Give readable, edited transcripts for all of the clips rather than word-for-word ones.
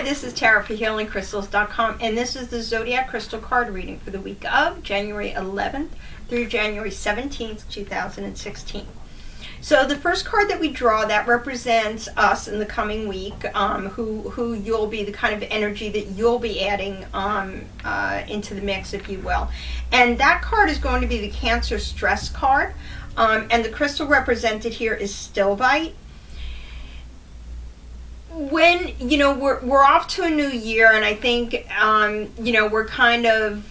Hi, this is Tara for HealingCrystals.com, and this is the Zodiac Crystal card reading for the week of January 11th through January 17th, 2016. So the first card that we draw, that represents us in the coming week, who you'll be, the kind of energy that you'll be adding into the mix, if you will. And that card is going to be the Cancer Stress card, and the crystal represented here is Stillbite. When, you know, we're off to a new year, and I think, you know, we're kind of,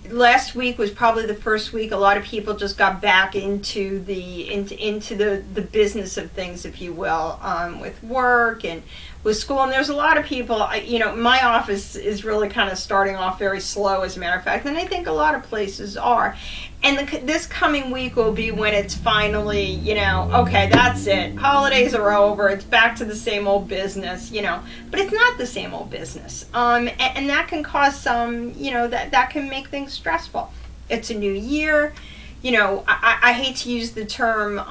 last week was probably the first week a lot of people just got back into the business of things, if you will, with work and with school. And there's a lot of people, you know, my office is really kind of starting off very slow, as a matter of fact, and I think a lot of places are. And this coming week will be when it's finally, you know, okay, that's it. Holidays are over. It's back to the same old business, you know. But it's not the same old business. And that can cause some, you know, that can make things stressful. It's a new year. You know, I hate to use the term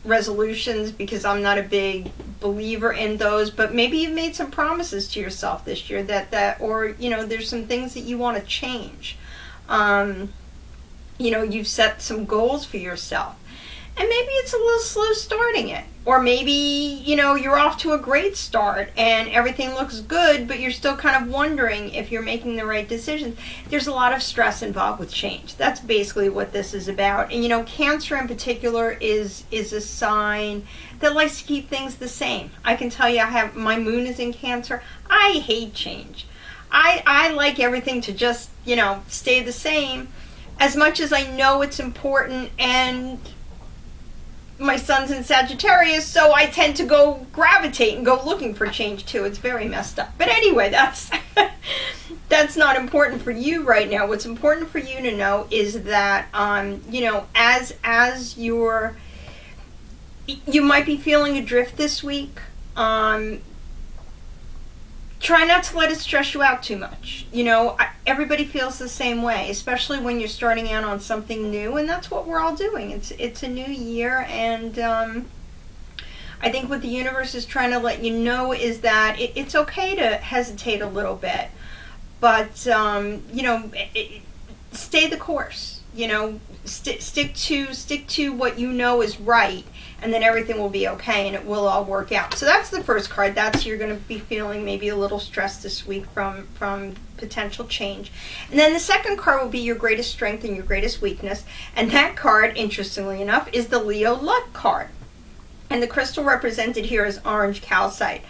resolutions because I'm not a big believer in those, but maybe you've made some promises to yourself this year that or, you know, there's some things that you want to change. You know, you've set some goals for yourself, and maybe it's a little slow starting it, or maybe, you know, you're off to a great start and everything looks good, but you're still kind of wondering if you're making the right decisions. There's a lot of stress involved with change. That's basically what this is about. And, you know, Cancer in particular is a sign that likes to keep things the same. I can tell you, my moon is in Cancer. I hate change. I like everything to just, you know, stay the same. As much as I know it's important, and my son's in Sagittarius, so I tend to go gravitate and go looking for change too. It's very messed up. But anyway, that's not important for you right now. What's important for you to know is that, you know, as you might be feeling adrift this week, try not to let it stress you out too much. You know, everybody feels the same way, especially when you're starting out on something new, and that's what we're all doing. It's a new year, and I think what the universe is trying to let you know is that it's okay to hesitate a little bit, but you know, stay the course. You know, stick to what you know is right, and then everything will be okay, and it will all work out. So that's the first card. That's, you're going to be feeling maybe a little stressed this week from potential change. And then the second card will be your greatest strength and your greatest weakness. And that card, interestingly enough, is the Leo Luck card. And the crystal represented here is orange calcite.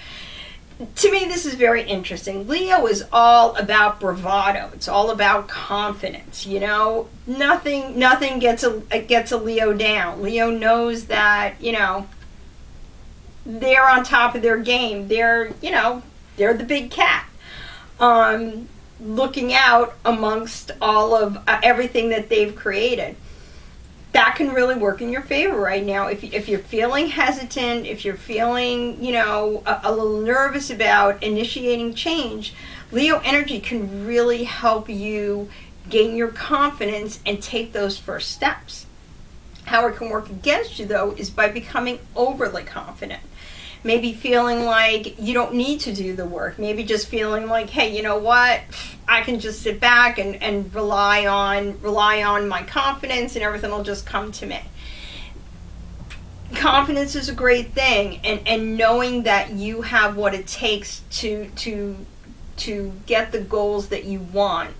To me, this is very interesting. Leo is all about bravado. It's all about confidence. You know, nothing gets a Leo down. Leo knows that, you know, they're on top of their game. They're, you know, they're the big cat, looking out amongst all of everything that they've created. That can really work in your favor right now. If you're feeling hesitant, if you're feeling, you know, a little nervous about initiating change, Leo energy can really help you gain your confidence and take those first steps. How it can work against you, though, is by becoming overly confident. Maybe feeling like you don't need to do the work. Maybe just feeling like, hey, you know what? I can just sit back and rely on my confidence, and everything will just come to me. Confidence is a great thing, and knowing that you have what it takes to get the goals that you want,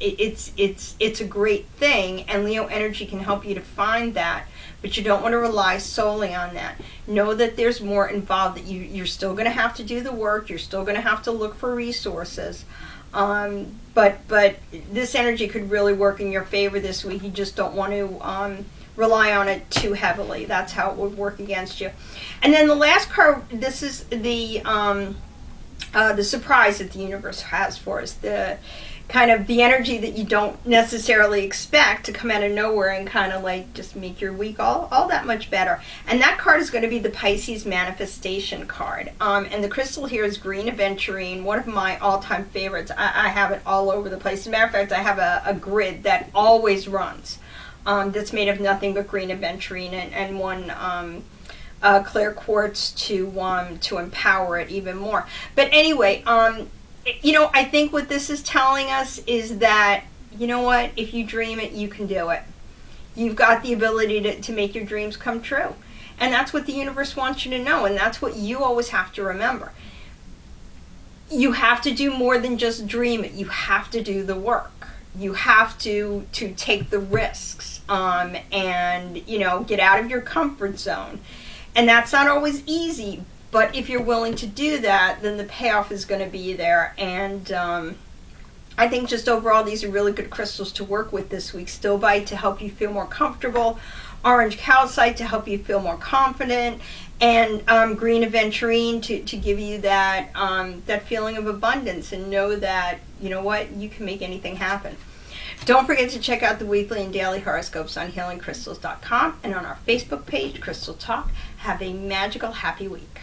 it's a great thing, and Leo energy can help you to find that. But you don't want to rely solely on that. Know that there's more involved, that you're still going to have to do the work. You're still going to have to look for resources. But this energy could really work in your favor this week. You just don't want to rely on it too heavily. That's how it would work against you. And then the last card, this is the surprise that the universe has for us. The kind of the energy that you don't necessarily expect to come out of nowhere and kind of like just make your week all that much better. And that card is going to be the Pisces Manifestation card. And the crystal here is green aventurine, one of my all-time favorites. I have it all over the place. As a matter of fact, I have a grid that always runs, that's made of nothing but green aventurine and one clear quartz to empower it even more. But anyway, I think what this is telling us is that, you know what, if you dream it, you can do it. You've got the ability to make your dreams come true. And that's what the universe wants you to know, and that's what you always have to remember. You have to do more than just dream it. You have to do the work. You have to take the risks, and get out of your comfort zone. And that's not always easy, but if you're willing to do that, then the payoff is going to be there. And I think just overall, these are really good crystals to work with this week. Stillbite to help you feel more comfortable, orange calcite to help you feel more confident, and green aventurine to give you that feeling of abundance, and know that, you know what, you can make anything happen. Don't forget to check out the weekly and daily horoscopes on healingcrystals.com and on our Facebook page, Crystal Talk. Have a magical, happy week.